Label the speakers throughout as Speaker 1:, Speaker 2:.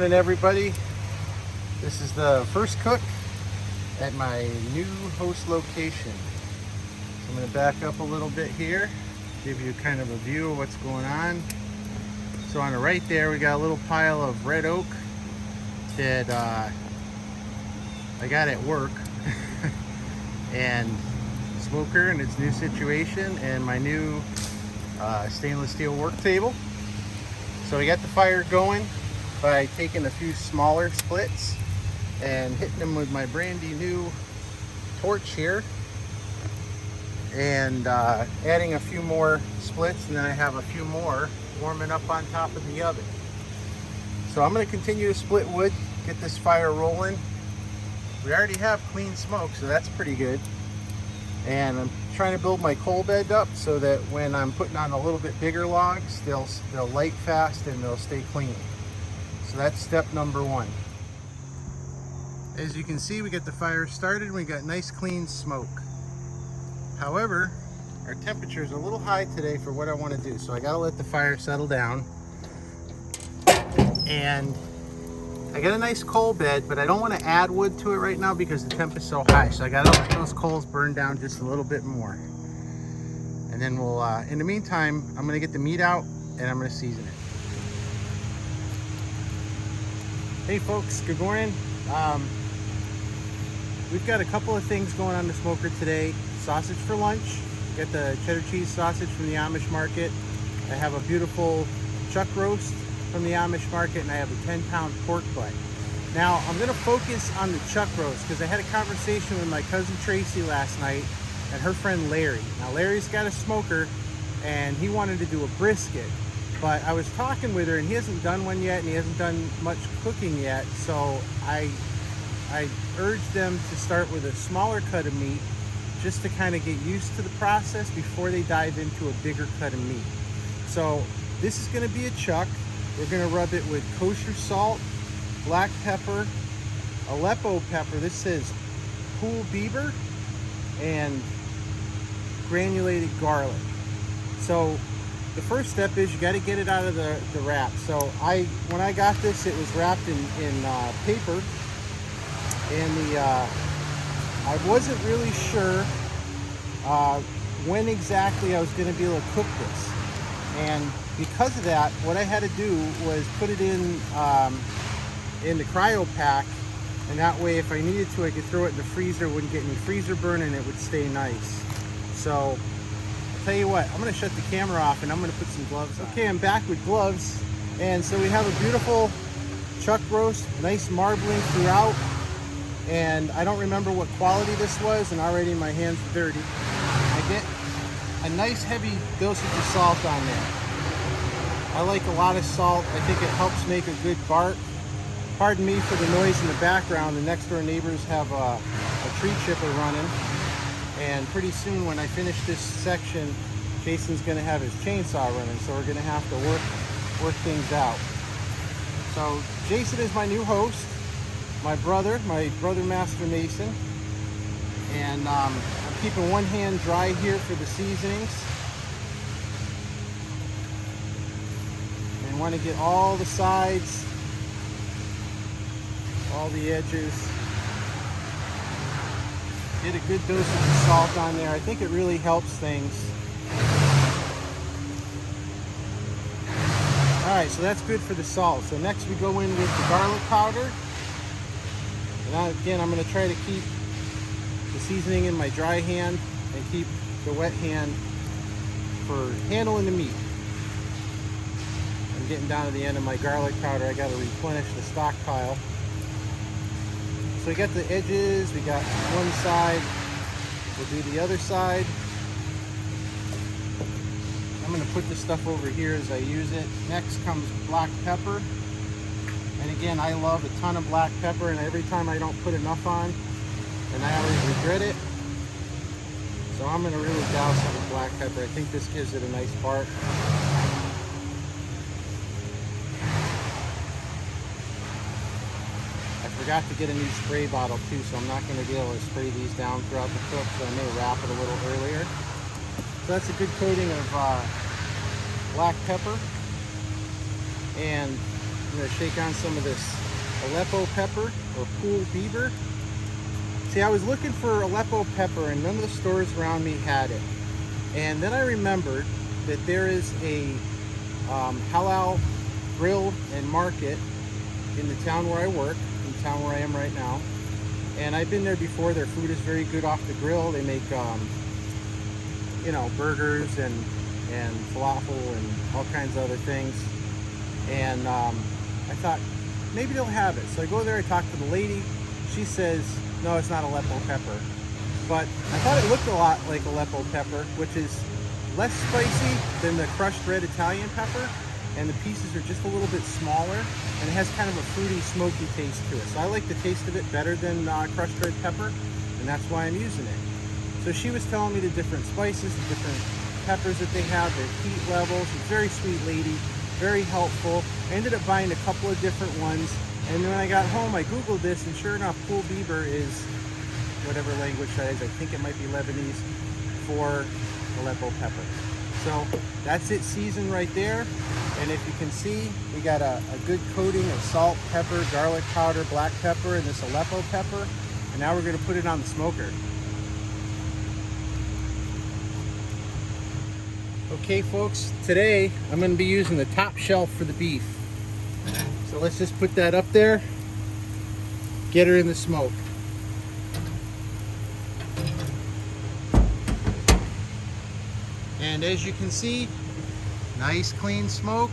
Speaker 1: morning, everybody. This is the first cook at my new host location. So I'm going to back up a little bit here, give you kind of a view of what's going on. So on the right there, we got a little pile of red oak that I got at work, and smoker in its new situation, and my new stainless steel work table. So we got the fire going by taking a few smaller splits and hitting them with my brandy new torch here, and adding a few more splits, and then I have a few more warming up on top of the oven. So I'm going to continue to split wood, get this fire rolling. We already have clean smoke, so that's pretty good. And I'm trying to build my coal bed up so that when I'm putting on a little bit bigger logs, they'll light fast and they'll stay clean. So that's step number one. As you can see, we got the fire started and we got nice clean smoke. However, our temperature is a little high today for what I want to do, so I gotta let the fire settle down. And I got a nice coal bed, but I don't want to add wood to it right now because the temp is so high. So I got to let those coals burn down just a little bit more. And then we'll, in the meantime, I'm going to get the meat out and I'm going to season it. Hey folks, good morning. We've got a couple of things going on the smoker today. Sausage for lunch. Got the cheddar cheese sausage from the Amish market. I have a beautiful chuck roast from the Amish market, and I have a 10-pound pork butt. Now I'm going to focus on the chuck roast because I had a conversation with my cousin Tracy last night and her friend Larry. Now Larry's got a smoker and he wanted to do a brisket, but I was talking with her and he hasn't done one yet and he hasn't done much cooking yet, so I urged them to start with a smaller cut of meat just to kind of get used to the process before they dive into a bigger cut of meat. So this is going to be a chuck. We're going to rub it with kosher salt, black pepper, Aleppo pepper. This says Pool Beaver, and granulated garlic. So the first step is you got to get it out of the wrap. So when I got this, it was wrapped in paper, and I wasn't really sure when exactly I was going to be able to cook this. And because of that, what I had to do was put it in the cryo pack, and that way if I needed to, I could throw it in the freezer, wouldn't get any freezer burn, and it would stay nice. So I'll tell you what, I'm going to shut the camera off and I'm going to put some gloves on. Okay, I'm back with gloves, and so we have a beautiful chuck roast, nice marbling throughout, and I don't remember what quality this was, and already my hands are dirty. I get a nice heavy dosage of salt on there. I like a lot of salt. I think it helps make a good bark. Pardon me for the noise in the background. The next door neighbors have a tree chipper running, and pretty soon when I finish this section, Jason's going to have his chainsaw running, so we're going to have to work things out. So Jason is my new host, my brother Master Mason, and I'm keeping one hand dry here for the seasonings. And want to get all the sides, all the edges. Get a good dosage of salt on there. I think it really helps things. Alright, so that's good for the salt. So next we go in with the garlic powder. And again, I'm going to try to keep the seasoning in my dry hand and keep the wet hand for handling the meat. I'm getting down to the end of my garlic powder. I got to replenish the stockpile. So we got the edges, we got one side, we'll do the other side. I'm going to put this stuff over here as I use it. Next comes black pepper. And again, I love a ton of black pepper, and every time I don't put enough on, and I always regret it. So I'm going to really douse it with black pepper. I think this gives it a nice bark. I forgot to get a new spray bottle too, so I'm not going to be able to spray these down throughout the cook, so I may wrap it a little earlier. So that's a good coating of black pepper. And I'm gonna shake on some of this Aleppo pepper or pool beaver. See, I was looking for Aleppo pepper and none of the stores around me had it. And then I remembered that there is a halal grill and market in the town where I work, in the town where I am right now. And I've been there before. Their food is very good off the grill. They make, you know, burgers and falafel and all kinds of other things. And I thought maybe they'll have it. So I go there, I talk to the lady. She says, no, it's not Aleppo pepper. But I thought it looked a lot like Aleppo pepper, which is less spicy than the crushed red Italian pepper. And the pieces are just a little bit smaller. And it has kind of a fruity, smoky taste to it. So I like the taste of it better than crushed red pepper. And that's why I'm using it. So she was telling me the different spices, the different peppers that they have, their heat levels. She's a very sweet lady, very helpful. I ended up buying a couple of different ones. And then when I got home, I Googled this, and sure enough, pool beaver is whatever language that is. I think it might be Lebanese for Aleppo pepper. So that's it seasoned right there. And if you can see, we got a good coating of salt, pepper, garlic powder, black pepper, and this Aleppo pepper. And now we're gonna put it on the smoker. Okay folks, today I'm gonna be using the top shelf for the beef. So let's just put that up there, get her in the smoke. And as you can see, nice clean smoke.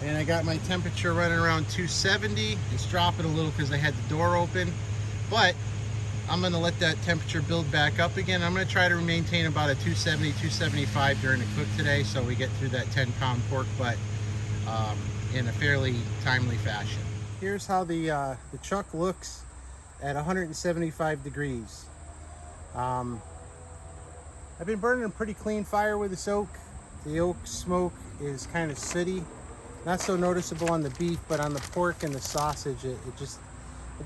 Speaker 1: And I got my temperature running around 270. It's dropping a little because I had the door open, but I'm gonna let that temperature build back up again. I'm gonna try to maintain about a 270, 275 during the cook today, so we get through that 10-pound pork butt in a fairly timely fashion. Here's how the chuck looks at 175 degrees. I've been burning a pretty clean fire with this oak. The oak smoke is kind of sooty, not so noticeable on the beef, but on the pork and the sausage, it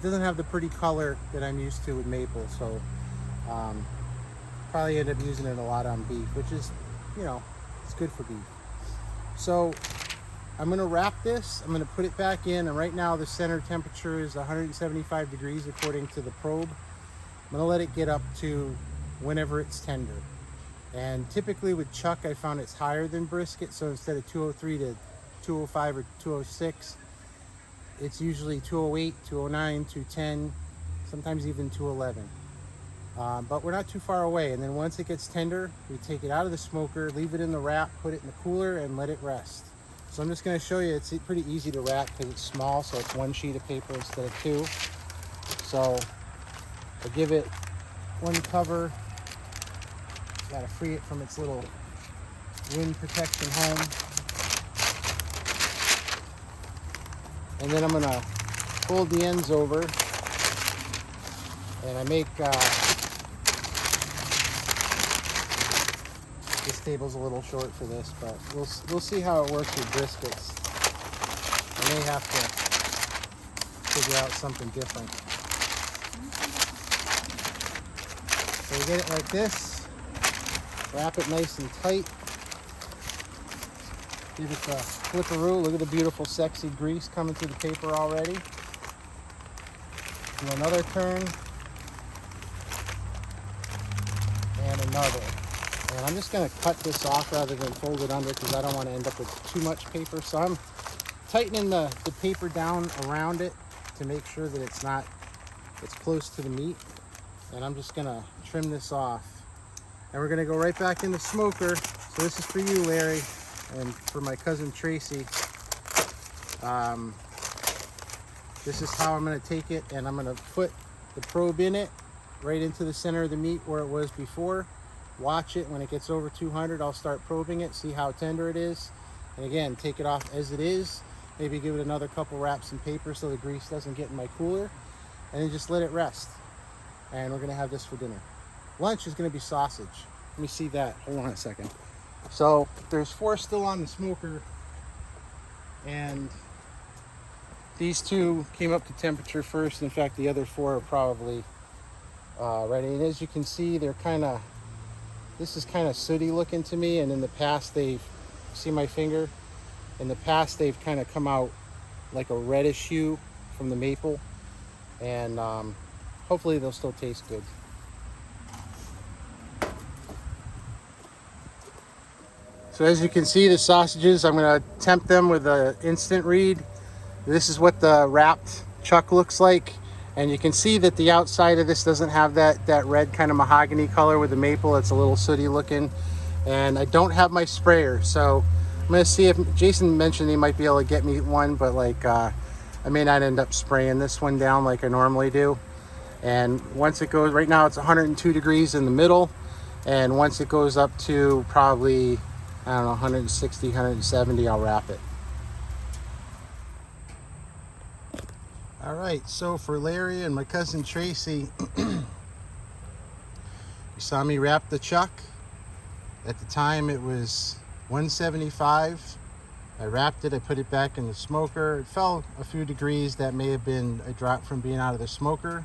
Speaker 1: doesn't have the pretty color that I'm used to with maple. So probably end up using it a lot on beef, which is, you know, it's good for beef. So I'm gonna wrap this, I'm gonna put it back in, and right now the center temperature is 175 degrees according to the probe. I'm gonna let it get up to whenever it's tender. And typically with chuck, I found it's higher than brisket, so instead of 203 to 205 or 206, it's usually 208, 209, 210, sometimes even 211. But we're not too far away. And then once it gets tender, we take it out of the smoker, leave it in the wrap, put it in the cooler, and let it rest. So I'm just gonna show you, it's pretty easy to wrap because it's small, so it's one sheet of paper instead of two. So I give it one cover. Gotta free it from its little wind protection home. And then I'm gonna fold the ends over, and I make, this table's a little short for this, but we'll see how it works with briskets. I may have to figure out something different. So we get it like this. Wrap it nice and tight. Give it the flipperoo. Look at the beautiful, sexy grease coming through the paper already. Do another turn. And another. And I'm just going to cut this off rather than fold it under because I don't want to end up with too much paper. So I'm tightening the paper down around it to make sure that it's close to the meat. And I'm just going to trim this off. And we're gonna go right back in the smoker. So this is for you, Larry, and for my cousin Tracy. This is how I'm gonna take it, and I'm gonna put the probe in it, right into the center of the meat where it was before. Watch it. When it gets over 200, I'll start probing it, see how tender it is. And again, take it off as it is. Maybe give it another couple wraps in paper so the grease doesn't get in my cooler. And then just let it rest. And we're gonna have this for dinner. Lunch is going to be sausage. Let me see that. Hold on a second. So there's 4 still on the smoker, and these 2 came up to temperature first. In fact, the other 4 are probably ready. And as you can see, they're this is kind of sooty looking to me. And in the past, see my finger? In the past, they've kind of come out like a reddish hue from the maple, and hopefully they'll still taste good. So as you can see, the sausages, I'm going to tempt them with an instant read. This is what the wrapped chuck looks like, and you can see that the outside of this doesn't have that red kind of mahogany color with the maple. It's a little sooty looking, and I don't have my sprayer, so I'm going to see if Jason mentioned he might be able to get me one, but like I may not end up spraying this one down like I normally do. And once it goes, right now it's 102 degrees in the middle, and once it goes up to probably, I don't know, 160, 170, I'll wrap it. All right, so for Larry and my cousin Tracy, you saw me wrap the chuck. At the time it was 175. I wrapped it, I put it back in the smoker. It fell a few degrees. That may have been a drop from being out of the smoker,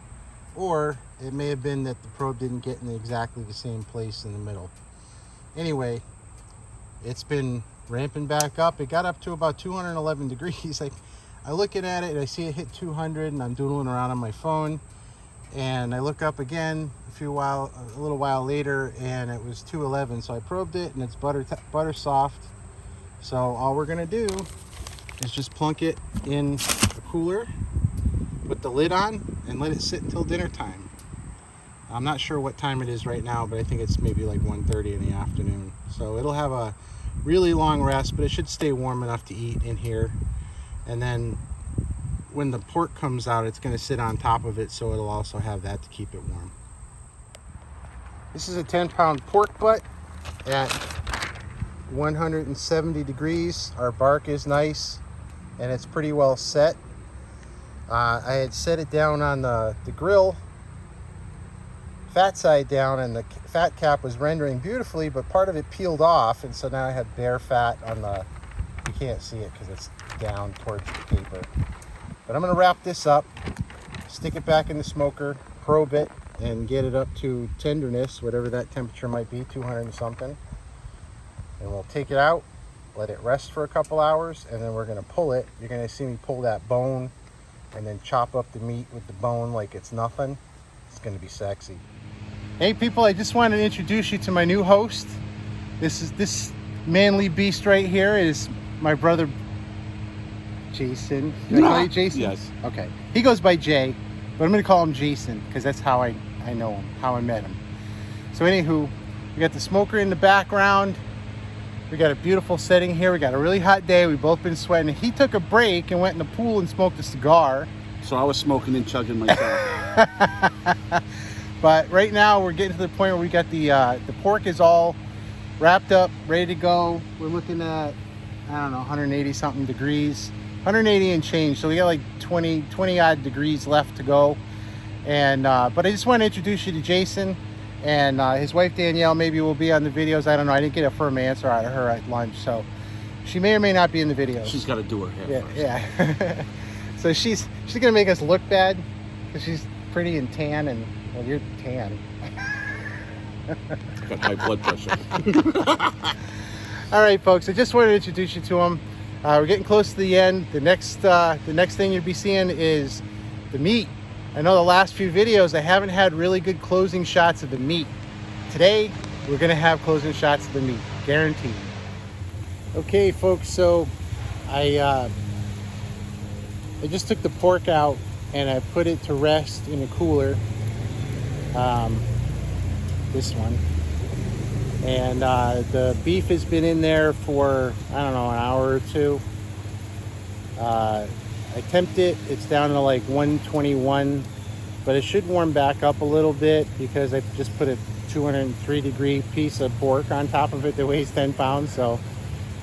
Speaker 1: or it may have been that the probe didn't get in exactly the same place in the middle. Anyway, it's been ramping back up. It got up to about 211 degrees. I looking at it and I see it hit 200, and I'm doodling around on my phone, and I look up again a little while later, and it was 211. So I probed it, and it's butter soft. So all we're gonna do is just plunk it in the cooler, put the lid on, and let it sit until dinner time. I'm not sure what time it is right now, but I think it's maybe like 1:30 in the afternoon. So it'll have a really long rest, but it should stay warm enough to eat in here. And then when the pork comes out, it's going to sit on top of it, so it'll also have that to keep it warm. This is a 10-pound pork butt at 170 degrees. Our bark is nice, and it's pretty well set. I had set it down on the grill, fat side down, and the fat cap was rendering beautifully, but part of it peeled off, and so now I have bare fat on the, you can't see it because it's down towards the paper. But I'm going to wrap this up, stick it back in the smoker, probe it, and get it up to tenderness, whatever that temperature might be, 200 and something. And we'll take it out, let it rest for a couple hours, and then we're going to pull it. You're going to see me pull that bone and then chop up the meat with the bone like it's nothing. It's going to be sexy. Hey people, I just wanted to introduce you to my new host. This manly beast right here is my brother Jason. Did I call you Jason?
Speaker 2: Yes.
Speaker 1: Okay. He goes by Jay, but I'm going to call him Jason because that's how I know him, how I met him. So anywho, we got the smoker in the background. We got a beautiful setting here. We got a really hot day. We've both been sweating. He took a break and went in the pool and smoked a cigar.
Speaker 2: So I was smoking and chugging myself.
Speaker 1: But right now we're getting to the point where we got the pork is all wrapped up, ready to go. We're looking at, I don't know, 180 something degrees, 180 and change. So we got like 20 odd degrees left to go. And but I just want to introduce you to Jason and his wife Danielle. Maybe will be on the videos. I don't know. I didn't get a firm answer out of her at lunch, so she may or may not be in the videos.
Speaker 2: She's got to do her hair first.
Speaker 1: Yeah. So she's gonna make us look bad because she's pretty and tan, and well, you're tan.
Speaker 2: Got high blood pressure.
Speaker 1: All right, folks. I just wanted to introduce you to him. We're getting close to the end. The next thing you'll be seeing is the meat. I know the last few videos I haven't had really good closing shots of the meat. Today we're gonna have closing shots of the meat, guaranteed. Okay, folks. So I just took the pork out and I put it to rest in a cooler. This one. And the beef has been in there for, I don't know, an hour or two. I temped it. It's down to like 121, but it should warm back up a little bit because I just put a 203 degree piece of pork on top of it that weighs 10 pounds. So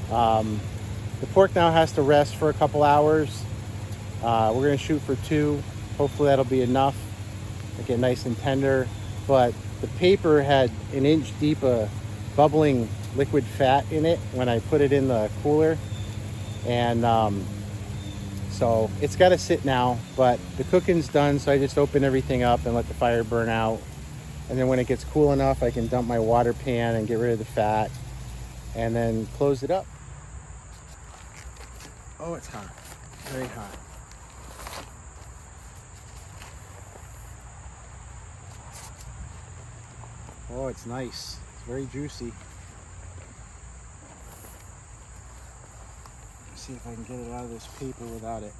Speaker 1: the pork now has to rest for a couple hours. We're going to shoot for 2. Hopefully that'll be enough to get nice and tender. But the paper had an inch deep of bubbling liquid fat in it when I put it in the cooler. And so it's got to sit now, but the cooking's done. So I just open everything up and let the fire burn out. And then when it gets cool enough, I can dump my water pan and get rid of the fat and then close it up. Oh, it's hot. Very hot. Oh, it's nice. It's very juicy. Let's see if I can get it out of this paper without it.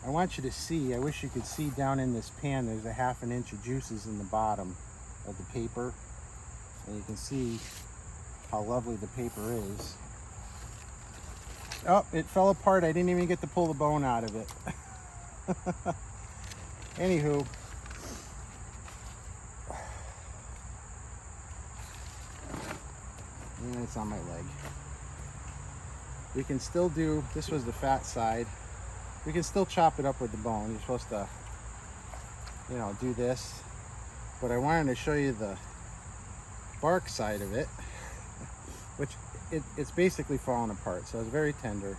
Speaker 1: I want you to see, I wish you could see down in this pan, there's a 1/2 inch of juices in the bottom of the paper. And you can see how lovely the paper is. Oh, it fell apart. I didn't even get to pull the bone out of it. Anywho. And it's on my leg. We can still do, this was the fat side. We can still chop it up with the bone. You're supposed to, you know, do this. But I wanted to show you the bark side of it, which it's basically falling apart. So it's very tender,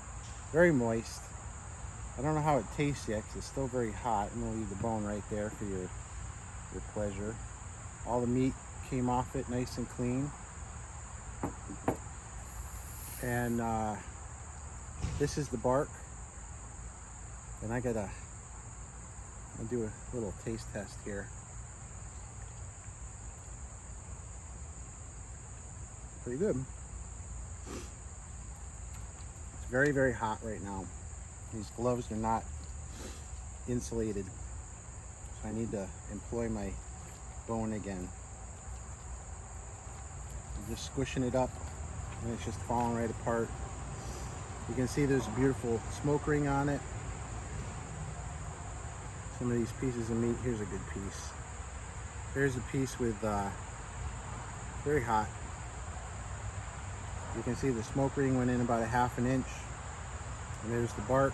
Speaker 1: very moist. I don't know how it tastes yet because it's still very hot. I'm gonna leave the bone right there for your pleasure. All the meat came off it nice and clean. And this is the bark. And I'll do a little taste test here. Pretty good. It's very, very hot right now. These gloves are not insulated, so I need to employ my bone again. I'm just squishing it up and it's just falling right apart. You can see there's a beautiful smoke ring on it. Some of these pieces of meat, here's a good piece. Here's a piece with very hot. You can see the smoke ring went in about a 1/2 inch. And there's the bark.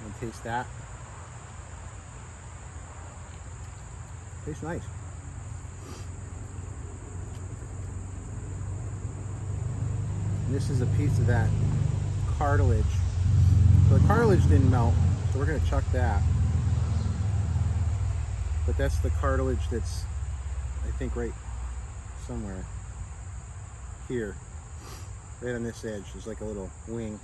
Speaker 1: And taste that. Tastes nice. And this is a piece of that cartilage. So the cartilage didn't melt, so we're gonna chuck that. But that's the cartilage that's, I think, right somewhere here. Right on this edge, there's like a little wing.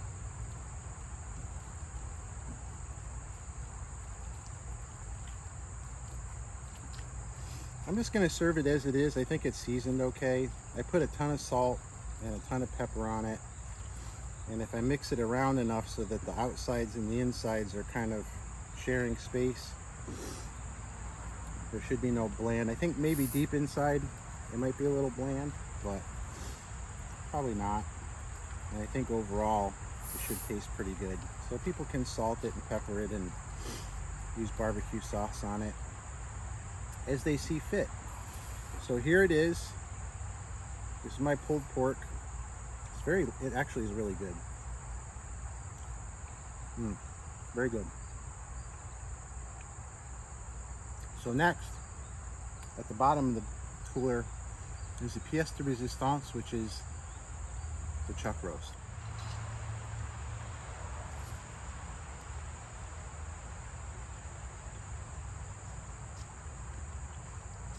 Speaker 1: I'm just gonna serve it as it is. I think it's seasoned okay. I put a ton of salt and a ton of pepper on it. And if I mix it around enough so that the outsides and the insides are kind of sharing space, there should be no bland. I think maybe deep inside it might be a little bland, but probably not. And I think overall it should taste pretty good. So people can salt it and pepper it and use barbecue sauce on it as they see fit. So here it is. This is my pulled pork. It actually is really good. Very good. So next, at the bottom of the cooler, is the pièce de résistance, which is the chuck roast.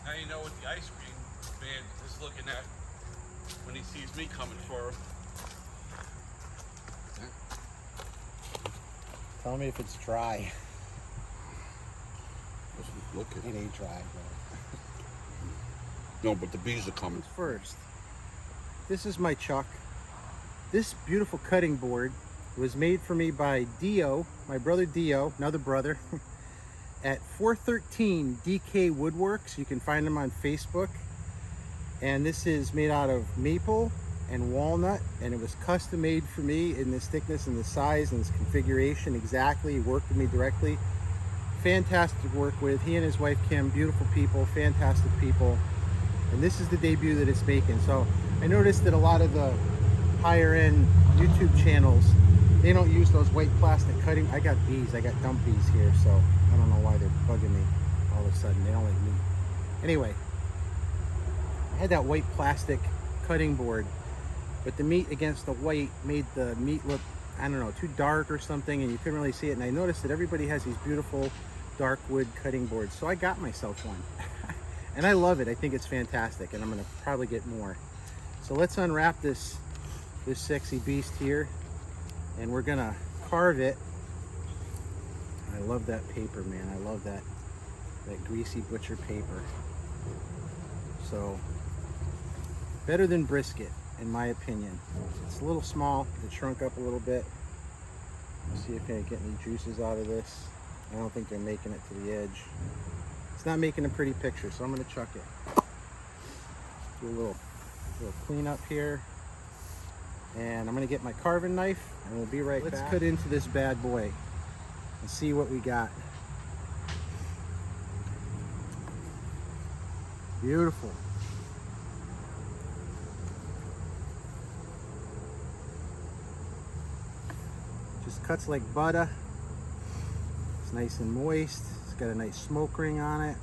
Speaker 2: Now you know what the ice cream man is looking at when he sees me coming for him.
Speaker 1: Tell me if it's dry.
Speaker 2: Look at
Speaker 1: It ain't dry,
Speaker 2: No, but the bees are coming.
Speaker 1: First, this is my chuck. This beautiful cutting board was made for me by Dio, my brother Dio, another brother, at 413 DK Woodworks. You can find them on Facebook. And this is made out of maple and walnut, and it was custom made for me in this thickness and the size and this configuration exactly. He worked with me directly. Fantastic to work with. He and his wife Kim, beautiful people, fantastic people. And this is the debut that it's making. So I noticed that a lot of the higher end YouTube channels, they don't use those white plastic cutting. I got bees, I got dump bees here, so I don't know why they're bugging me all of a sudden. They don't like meat. Anyway, I had that white plastic cutting board, but the meat against the white made the meat look, I don't know, too dark or something, and you couldn't really see it. And I noticed that everybody has these beautiful dark wood cutting boards, so I got myself one. And I love it. I think it's fantastic, and I'm gonna probably get more. So let's unwrap this sexy beast here, and we're gonna carve it I love that paper, man. I love that greasy butcher paper. So better than brisket, in my opinion. It's a little small. It shrunk up a little bit. Let's see if I can get any juices out of this. I don't think they're making it to the edge. It's not making a pretty picture, so I'm gonna chuck it. Do a little cleanup here. And I'm gonna get my carving knife and we'll be right back. Let's cut into this bad boy and see what we got. Beautiful. Just cuts like butter. It's nice and moist. It's got a nice smoke ring on it.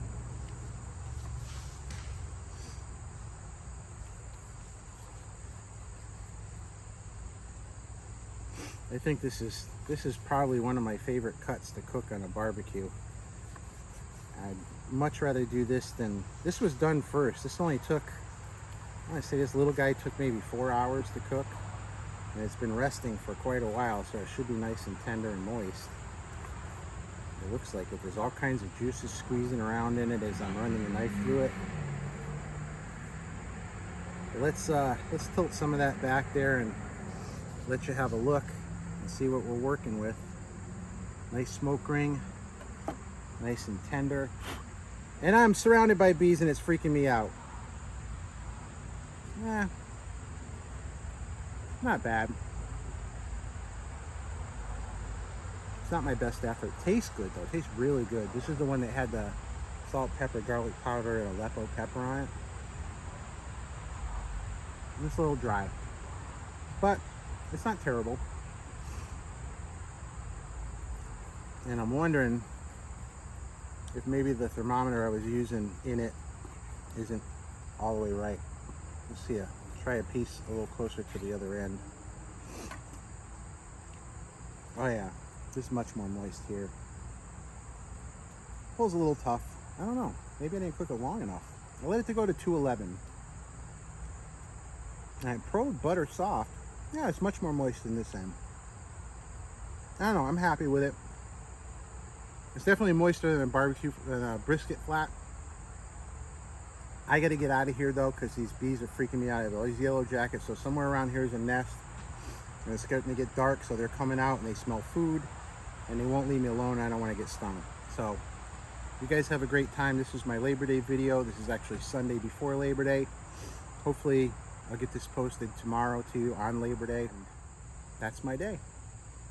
Speaker 1: I think this is probably one of my favorite cuts to cook on a barbecue. I'd much rather do this than, this was done first. This only took, I want to say this little guy took maybe 4 hours to cook. And it's been resting for quite a while, so it should be nice and tender and moist. It looks like it. There's all kinds of juices squeezing around in it as I'm running the knife through it. But let's tilt some of that back there and let you have a look and see what we're working with. Nice smoke ring, nice and tender. And I'm surrounded by bees and it's freaking me out. Not bad. It's not my best effort. Tastes good though. Tastes really good. This is the one that had the salt, pepper, garlic powder, and Aleppo pepper on it. And it's a little dry, but it's not terrible. And I'm wondering if maybe the thermometer I was using in it isn't all the way right. Let's see. Try a piece a little closer to the other end. Oh yeah, this is much more moist here. Pulls a little tough. I don't know. Maybe I didn't cook it long enough. I let it to go to 211. And I probed butter soft. Yeah, it's much more moist than this end. I don't know. I'm happy with it. It's definitely moister than a brisket flat. I got to get out of here though, because these bees are freaking me out. I have all these yellow jackets, so somewhere around here is a nest. And it's starting to get dark, so they're coming out and they smell food, and they won't leave me alone. I don't want to get stung. So, you guys have a great time. This is my Labor Day video. This is actually Sunday before Labor Day. Hopefully, I'll get this posted tomorrow to you on Labor Day. And that's my day.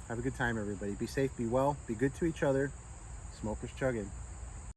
Speaker 1: Have a good time, everybody. Be safe, be well, be good to each other. Smokers chugging.